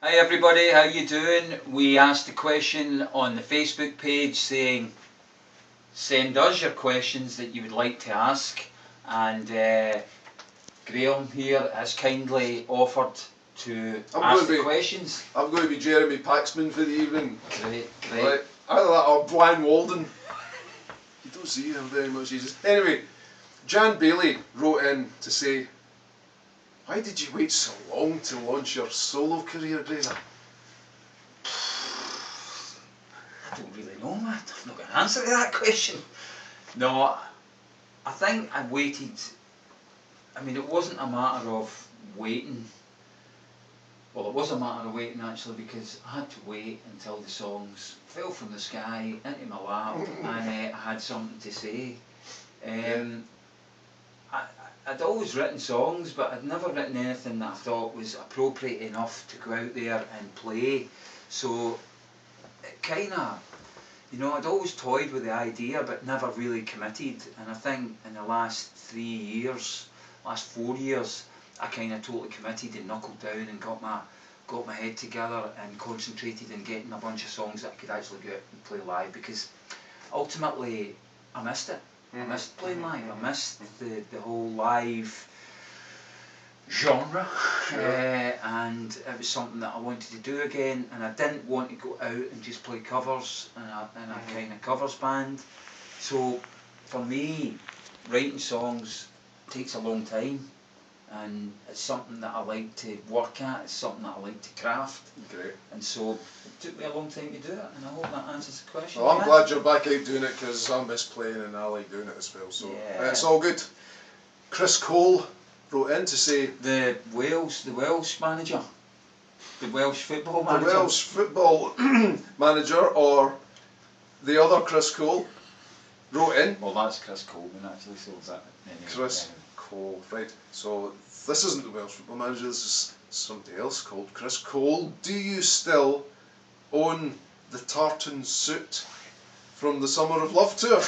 Hi everybody, how you doing? We asked a question on the Facebook page saying send us your questions that you would like to ask, and Graeme here has kindly offered to ask the questions. I'm going to be Jeremy Paxman for the evening. Great. Right. Either that or Brian Walden. You don't see him very much these days. Anyway, Jan Bailey wrote in to say, why did you wait so long to launch your solo career, Graeme? I don't really know, man. I'm not going to answer that question. No, I think I waited. I mean, it wasn't a matter of waiting. Well, it was a matter of waiting actually, because I had to wait until the songs fell from the sky into my lap and I had something to say. I'd always written songs, but I'd never written anything that I thought was appropriate enough to go out there and play. So it kind of, I'd always toyed with the idea but never really committed. And I think in the last 4 years, I kind of totally committed and knuckled down and got my head together and concentrated in getting a bunch of songs that I could actually go out and play live, because ultimately I missed it. I missed playing live. I missed the whole live genre, and it was something that I wanted to do again, and I didn't want to go out and just play covers in a kind of covers band. So for me, writing songs takes a long time, and it's something that I like to work at, it's something that I like to craft. Great. And so it took me a long time to do it, and I hope that answers the question. Well, I'm glad you're back out doing it, because I miss playing and I like doing it as well, so it's all good. Chris Cole wrote in to say, the Welsh manager, the Welsh football manager. The Welsh football manager, or the other Chris Cole, wrote in. Well, that's Chris Coleman actually, so is that anyway. Chris Cole, right. So this isn't the Welsh football manager, this is somebody else called Chris Cole. Do you still own the tartan suit from the Summer of Love tour?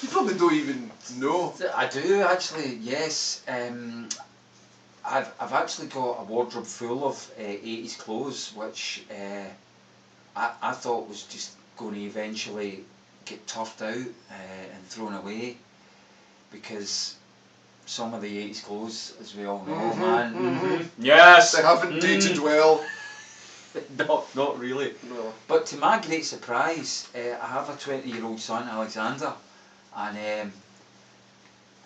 You probably don't even know. I do actually, yes. I've actually got a wardrobe full of 80s clothes, which I thought was just going to eventually get turfed out and thrown away, because some of the 80s clothes, as we all know, man. Yes! They haven't dated well. Not really. No. But to my great surprise, I have a 20-year-old son, Alexander, and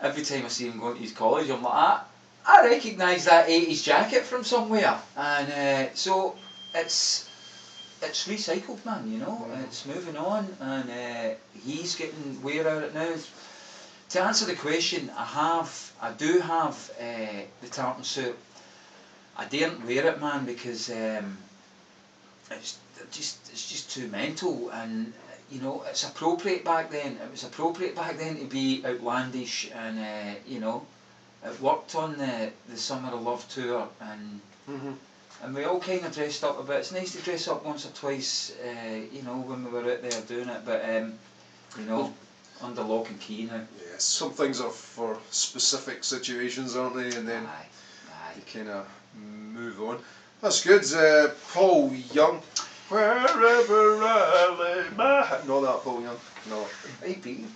every time I see him going to his college, I'm like, I recognise that 80s jacket from somewhere. And so it's recycled, man, it's moving on, and he's getting wear out of it now. To answer the question, I do have the tartan suit. I daren't wear it, man, because it's just too mental, and it's appropriate back then. It was appropriate back then to be outlandish, and it worked on the Summer of Love tour, and and we all kind of dressed up a bit. It's nice to dress up once or twice, when we were out there doing it, but under lock and key now. Yes, some things are for specific situations, aren't they? And then you kind of move on. That's good. Paul Young. Wherever I lay my hat. Not that Paul Young. No. Might be.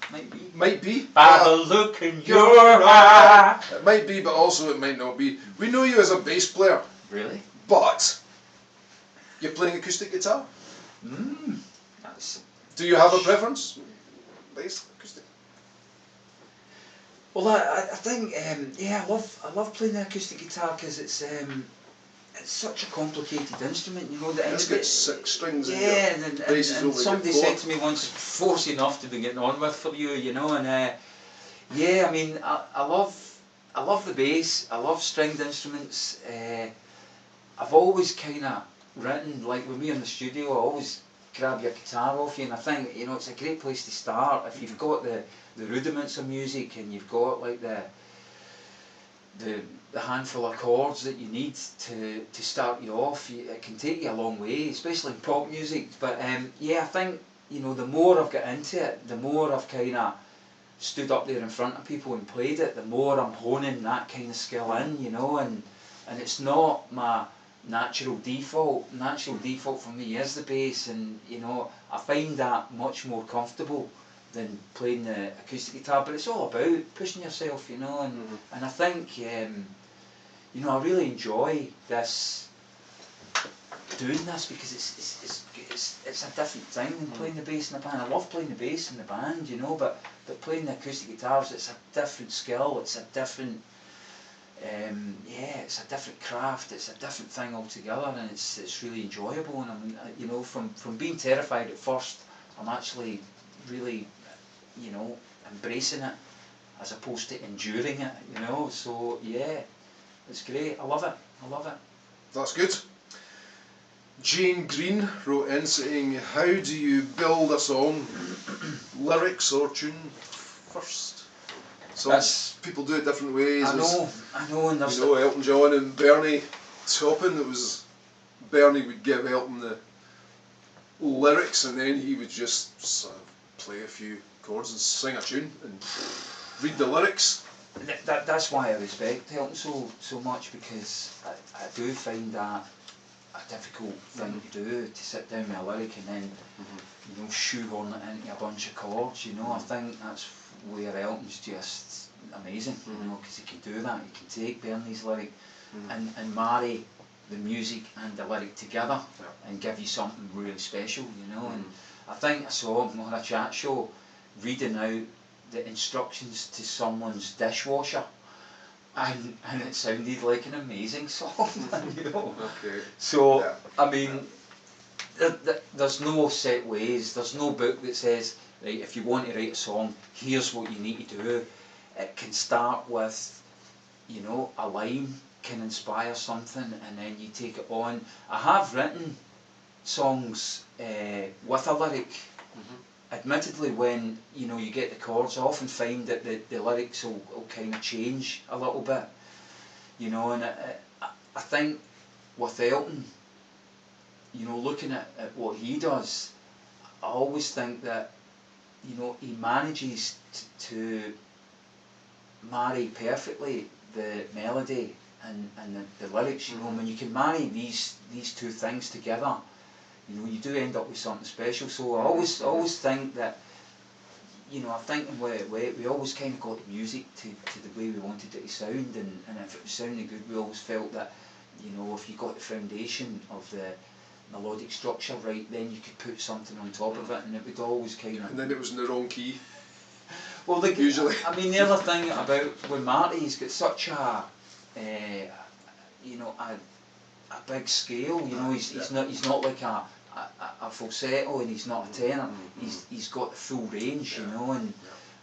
Might be. By the look in your eye. It might be, but also it might not be. We know you as a bass player. Really? But you're playing acoustic guitar. That's. Do you have a preference? Bass, acoustic. Well, I think I love playing the acoustic guitar, because it's such a complicated instrument, It's got 6 strings. Yeah, and somebody said to me once, "Force enough to be getting on with for you," and I mean, I love the bass. I love stringed instruments. I've always kind of written, like with me in the studio, I always grab your guitar off you, and I think it's a great place to start if you've got the rudiments of music, and you've got like the handful of chords that you need to start you off. It can take you a long way, especially in pop music. But I think the more I've got into it, the more I've kind of stood up there in front of people and played it, the more I'm honing that kind of skill in, and it's not my natural default. Natural default for me is the bass, and you know, I find that much more comfortable than playing the acoustic guitar. But it's all about pushing yourself, you know, and I think you know, I really enjoy this, doing this, because it's a different thing than playing the bass in the band. I love playing the bass in the band, you know, but playing the acoustic guitars, it's a different skill. It's a different yeah, it's a different craft. It's a different thing altogether, and it's really enjoyable. And I'm, you know, from being terrified at first, I'm actually really, you know, embracing it as opposed to enduring it, you know. So yeah, it's great. I love it. I love it. That's good. Jane Green wrote in saying, how do you build a song? Lyrics or tune first? Some people do it different ways. I know, and there's, you know, Elton John and Bernie Taupin. It was Bernie would give Elton the lyrics, and then he would just sort of play a few chords and sing a tune and read the lyrics. That's why I respect Elton so much, because I do find that a difficult thing to do, to sit down with a lyric and then you know, shoehorn it into a bunch of chords. You know, I think that's where Elton's just amazing. You know, because he can do that. He can take Bernie's lyric and marry the music and the lyric together and give you something really special. You know, and I think I saw him on a chat show reading out the instructions to someone's dishwasher, and it sounded like an amazing song. You know. Okay. So I mean, there's no set ways. There's no book that says, right, if you want to write a song, here's what you need to do. It can start with, you know, a line can inspire something, and then you take it on. I have written songs with a lyric. Admittedly, when you know, you get the chords, I often find that the lyrics will kind of change a little bit. You know, and I think with Elton, you know, looking at what he does, I always think that, you know, he manages to marry perfectly the melody and the lyrics. You know, when you can marry these two things together, you know, you do end up with something special. So I always think that, you know, I think we always kind of got the music to the way we wanted it to sound, and if it was sounding good, we always felt that, you know, if you got the foundation of the melodic structure right, then you could put something on top of it, and it would always kind of... And then it was in the wrong key. Well, usually. I mean, the other thing about with Marty, he's got such a, you know, a big scale. You know, he's not like a falsetto, and he's not a tenor. He's got the full range. You know, and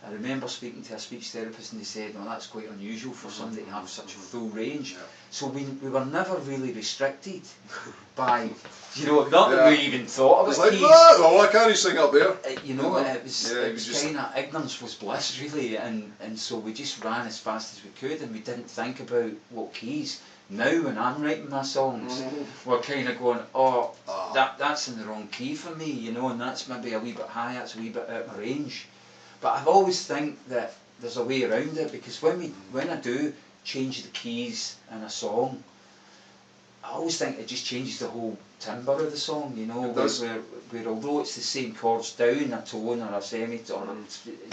I remember speaking to a speech therapist, and they said, "No, that's quite unusual for somebody to have such a full range." So we were never really restricted by, you know, not that we even thought about keys. Oh, why can't he sing up there? You know, it was kind of ignorance was bliss, really, and so we just ran as fast as we could, and we didn't think about what keys. Now when I'm writing my songs, we're kind of going, that's in the wrong key for me, you know, and that's maybe a wee bit high, that's a wee bit out of my range. But I always think that there's a way around it, because when I do change the keys in a song, I always think it just changes the whole timbre of the song, you know, where although it's the same chords down, a tone or a semitone, or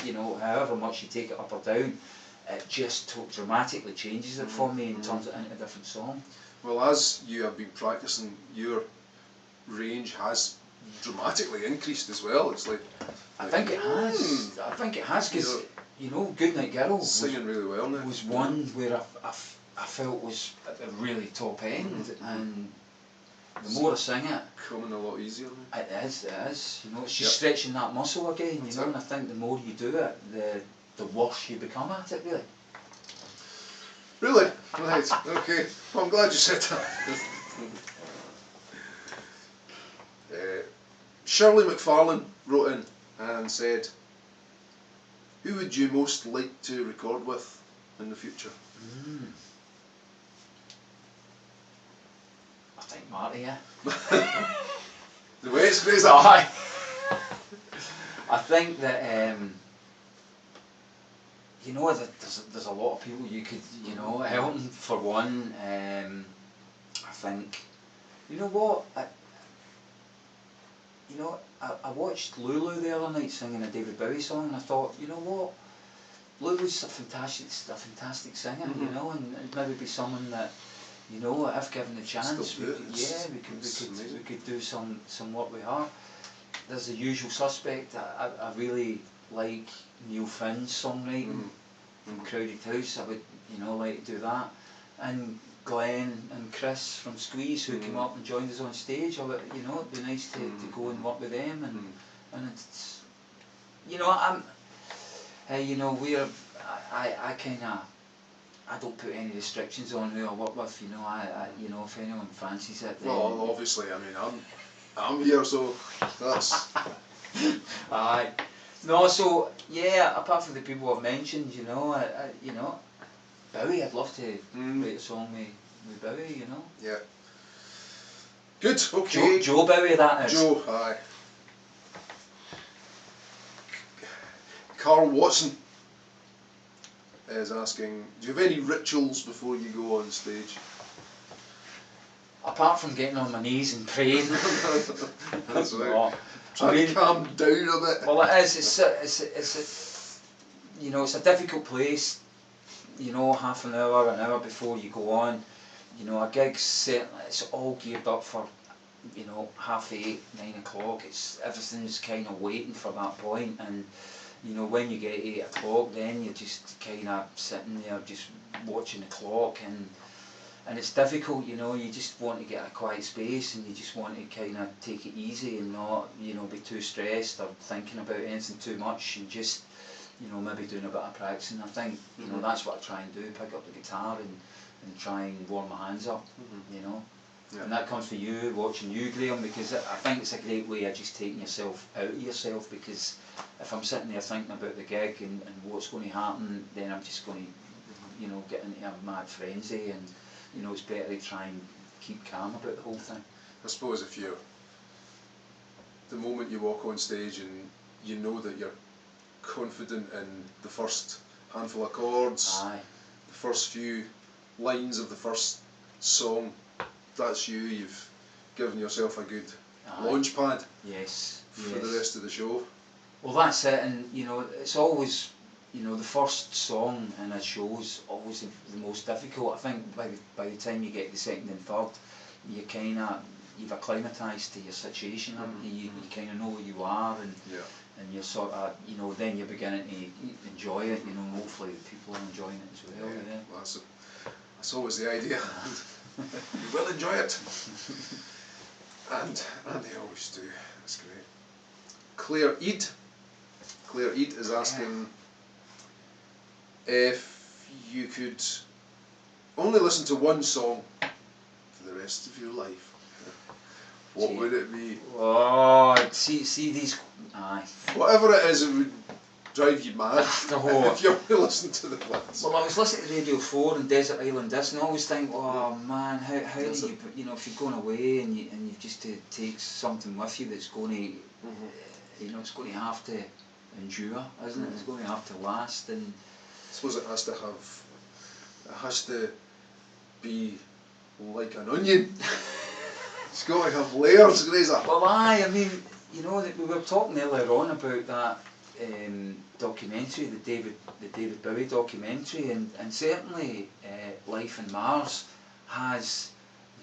you know, however much you take it up or down, it just dramatically changes it for me and turns it into a different song. Well, as you have been practicing, your range has dramatically increased as well. It's like I think it has. I think it has, because you know, Goodnight Girl singing really well now. Was one where I felt was at the really top end, and the more I sing it, coming a lot easier now. It is. You know, it's just stretching that muscle again. You know, and I think the more you do it, the worse you become at it, really. Really? Right, okay. Well, I'm glad you said that. Shirley McFarlane wrote in and said, who would you most like to record with in the future? I think Marty, yeah. The way it's phrased. I think that you know, there's a lot of people you could, you know, Elton for one. I think You know what? I watched Lulu the other night singing a David Bowie song, and I thought, you know what? Lulu's a fantastic singer, you know, and maybe be someone that, you know, if given the chance, we could do some work with her. There's The Usual Suspect. I really like Neil Finn's songwriting from Crowded House. I would, you know, like to do that. And Glenn and Chris from Squeeze, who came up and joined us on stage, you know, it'd be nice to go and work with them, and it's, you know, you know, I kind of, I don't put any restrictions on who I work with, you know, you know, if anyone fancies it, then... Well, obviously, I mean, I'm here, so that's... Aye. No, so, yeah, apart from the people I've mentioned, you know, you know, Bowie, I'd love to write a song with Bowie, you know. Yeah. Good, okay. Joe Bowie, that is. Joe, aye. Carl Watson is asking, do you have any rituals before you go on stage? Apart from getting on my knees and praying. That's right. No. Try to calm down a bit. Well, it is. It's you know, it's a difficult place. You know, half an hour before you go on. You know, a gig's certainly, it's all geared up for, you know, 8:30, 9 o'clock. Everything's kind of waiting for that point, and you know, when you get 8 o'clock, then you're just kind of sitting there just watching the clock, and it's difficult, you know. You just want to get a quiet space, and you just want to kind of take it easy and not, you know, be too stressed or thinking about anything too much, and just, you know, maybe doing a bit of practicing. I think, you know, that's what I try and do, pick up the guitar and try and warm my hands up, you know. Yeah. And that comes for you, watching you, Graeme, because I think it's a great way of just taking yourself out of yourself, because if I'm sitting there thinking about the gig and what's going to happen, then I'm just going to, you know, get into a mad frenzy, and, you know, it's better to try and keep calm about the whole thing. I suppose if you're, the moment you walk on stage and you know that you're confident in the first handful of chords, the first few lines of the first song, that's you've given yourself a good launch pad for the rest of the show. Well, that's it, and you know, it's always, you know, the first song in a show's always the most difficult. I think by the time you get to the second and third, you've acclimatised to your situation, haven't you? You kind of know where you are, and you're sort of, you know, then you're beginning to enjoy it, you know, and hopefully the people are enjoying it as well. Well, that's always the idea. You will enjoy it. And they always do. That's great. Claire Eid is asking if you could only listen to one song for the rest of your life, what would it be? Oh, see these. Aye. Whatever it is, it would drive you mad if you only listen to the ones. Well, I was listening to Radio 4 and Desert Island Disc, and I always think, oh man, how do you know, if you're going away and you've just to take something with you that's going to, you know, it's going to have to endure, isn't it? It's going to have to last, and I suppose it has to be like an onion. It's got to have layers, Grazer. Well, I mean, you know, we were talking earlier on about that documentary, the David Bowie documentary, and certainly Life on Mars has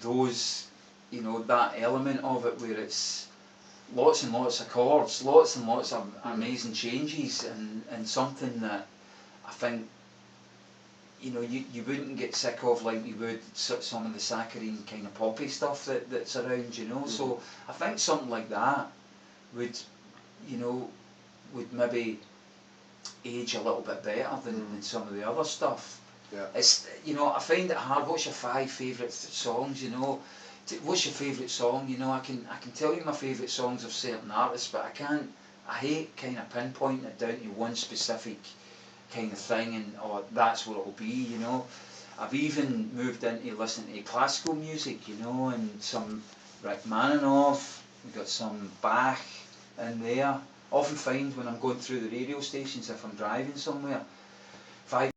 those, you know, that element of it where it's lots and lots of chords, lots and lots of amazing changes, and something that I think, you know, you wouldn't get sick of like you would some of the saccharine kind of poppy stuff that's around, you know. So I think something like that would, you know, would maybe age a little bit better than some of the other stuff. Yeah. It's, you know, I find it hard. What's your 5 favourite songs, you know? What's your favourite song? You know, I can tell you my favourite songs of certain artists, but I hate kind of pinpointing it down to one specific kind of thing, and that's what it'll be, you know. I've even moved into listening to classical music, you know, and some Rachmaninoff, we've got some Bach in there. Often find when I'm going through the radio stations, if I'm driving somewhere,